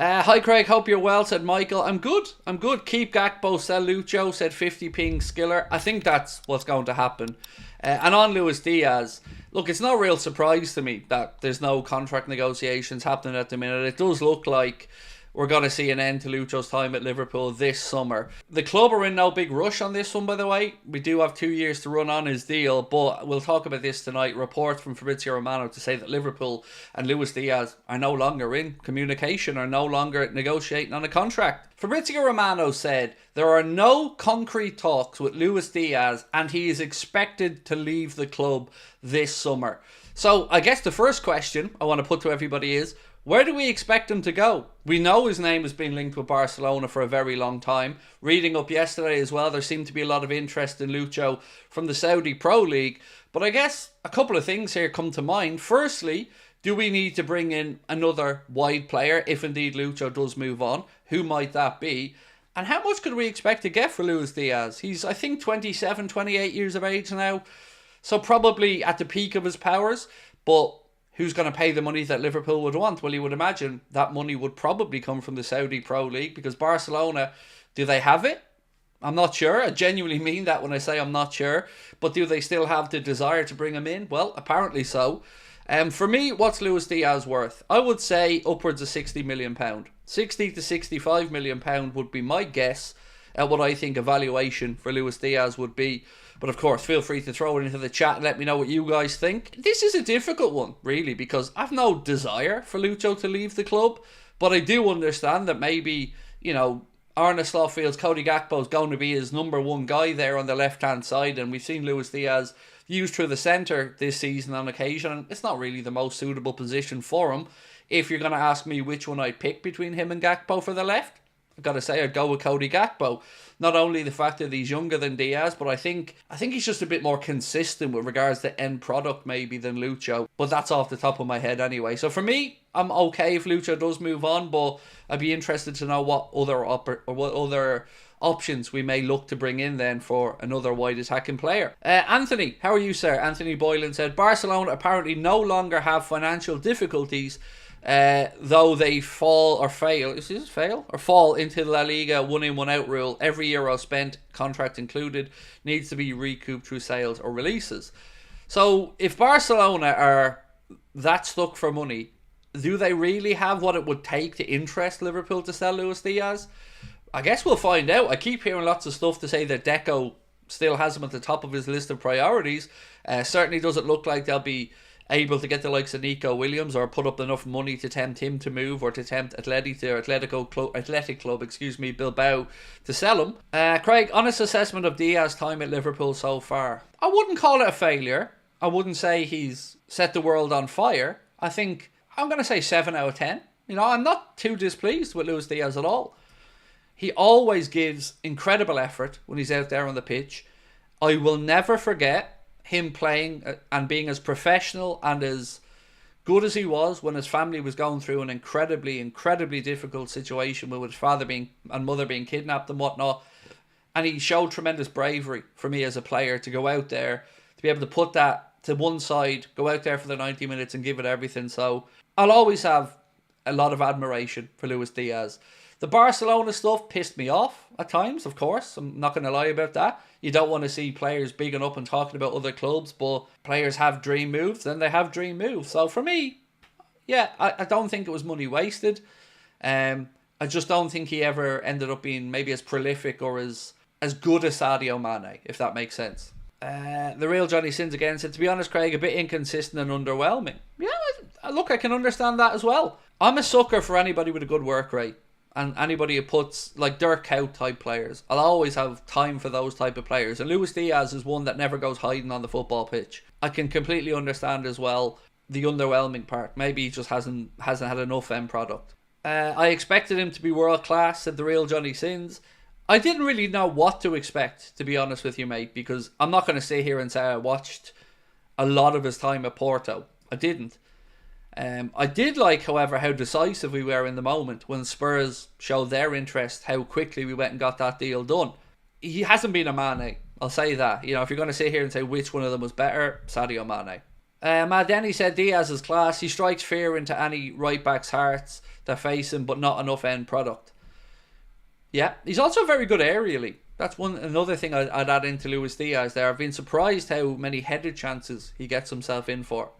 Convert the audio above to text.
Hi Craig, hope you're well, said Michael. I'm good. Keep Gakpo, sell Lucho, said 50 ping Skiller. I think that's what's going to happen. And on Luis Diaz, look, it's no real surprise to me that there's no contract negotiations happening at the minute. It does look like we're going to see an end to Lucho's time at Liverpool this summer. The club are in no big rush on this one, by the way. We do have 2 years to run on his deal, but we'll talk about this tonight. Reports from Fabrizio Romano to say that Liverpool and Luis Diaz are no longer in communication, are no longer negotiating on a contract. Fabrizio Romano said there are no concrete talks with Luis Diaz and he is expected to leave the club this summer. So I guess the first question I want to put to everybody is, where do we expect him to go? We know his name has been linked with Barcelona for a very long time. Reading up yesterday as well, there seemed to be a lot of interest in Lucho from the Saudi Pro League. But I guess a couple of things here come to mind. Firstly, do we need to bring in another wide player if indeed Lucho does move on? Who might that be? And how much could we expect to get for Luis Diaz? He's, I think, 27, 28 years of age now. So probably at the peak of his powers. But who's going to pay the money that Liverpool would want? Well, you would imagine that money would probably come from the Saudi Pro League, because Barcelona, do they have it? I'm not sure. I genuinely mean that when I say I'm not sure. But do they still have the desire to bring him in? Well, apparently so. For me, what's Luis Diaz worth? I would say upwards of £60 million. 60 to £65 million would be my guess at what I think a valuation for Luis Diaz would be. But of course, feel free to throw it into the chat and let me know what you guys think. This is a difficult one, really, because I've no desire for Lucho to leave the club. But I do understand that maybe, Arne Slot feels Cody Gakpo is going to be his number one guy there on the left-hand side. And we've seen Luis Diaz used through the centre this season on occasion. And it's not really the most suitable position for him. If you're going to ask me which one I'd pick between him and Gakpo for the left, I've got to say I'd go with Cody Gakpo. Not only the fact that he's younger than Diaz, but I think he's just a bit more consistent with regards to end product maybe than Lucho. But that's off the top of my head anyway. So for me, I'm okay if Lucho does move on, but I'd be interested to know what other options we may look to bring in then for another wide attacking player. Anthony, how are you, sir? Anthony Boylan said, Barcelona apparently no longer have financial difficulties, though they fall into the La Liga 1 in 1 out rule. Every euro spent, contract included, needs to be recouped through sales or releases. So if Barcelona are that stuck for money, do they really have what it would take to interest Liverpool to sell Luis Diaz? I guess we'll find out. I keep hearing lots of stuff to say that Deco still has him at the top of his list of priorities. Certainly doesn't look like they'll be able to get the likes of Nico Williams or put up enough money to tempt him to move, or to tempt Athletic Club, Bilbao to sell him. Craig, honest assessment of Diaz's time at Liverpool so far. I wouldn't call it a failure. I wouldn't say he's set the world on fire. I think I'm going to say 7 out of 10. I'm not too displeased with Luis Diaz at all. He always gives incredible effort when he's out there on the pitch. I will never forget him playing and being as professional and as good as he was when his family was going through an incredibly difficult situation with his father and mother being kidnapped and whatnot. And he showed tremendous bravery for me as a player to go out there, to be able to put that to one side, go out there for the 90 minutes and give it everything. So I'll always have a lot of admiration for Luis Diaz. The Barcelona stuff pissed me off at times, of course. I'm not going to lie about that. You don't want to see players bigging up and talking about other clubs, but players have dream moves, and they have dream moves. So for me, yeah, I don't think it was money wasted. I just don't think he ever ended up being maybe as prolific or as good as Sadio Mane, if that makes sense. The real Johnny Sins again said, to be honest, Craig, a bit inconsistent and underwhelming. Yeah, look, I can understand that as well. I'm a sucker for anybody with a good work rate. And anybody who puts, like Dirk Kuyt type players, I'll always have time for those type of players. And Luis Diaz is one that never goes hiding on the football pitch. I can completely understand as well the underwhelming part. Maybe he just hasn't had enough end product. I expected him to be world class, said the real Johnny Sins. I didn't really know what to expect, to be honest with you, mate, because I'm not going to sit here and say I watched a lot of his time at Porto. I didn't. I did like, however, how decisive we were in the moment when Spurs showed their interest, how quickly we went and got that deal done. He hasn't been a Mane, I'll say that. If you're going to sit here and say which one of them was better, Sadio Mane. Denny said Diaz is class. He strikes fear into any right back's hearts that face him, but not enough end product. Yeah, he's also very good aerially. That's another thing I'd add into Luis Diaz there. I've been surprised how many headed chances he gets himself in for.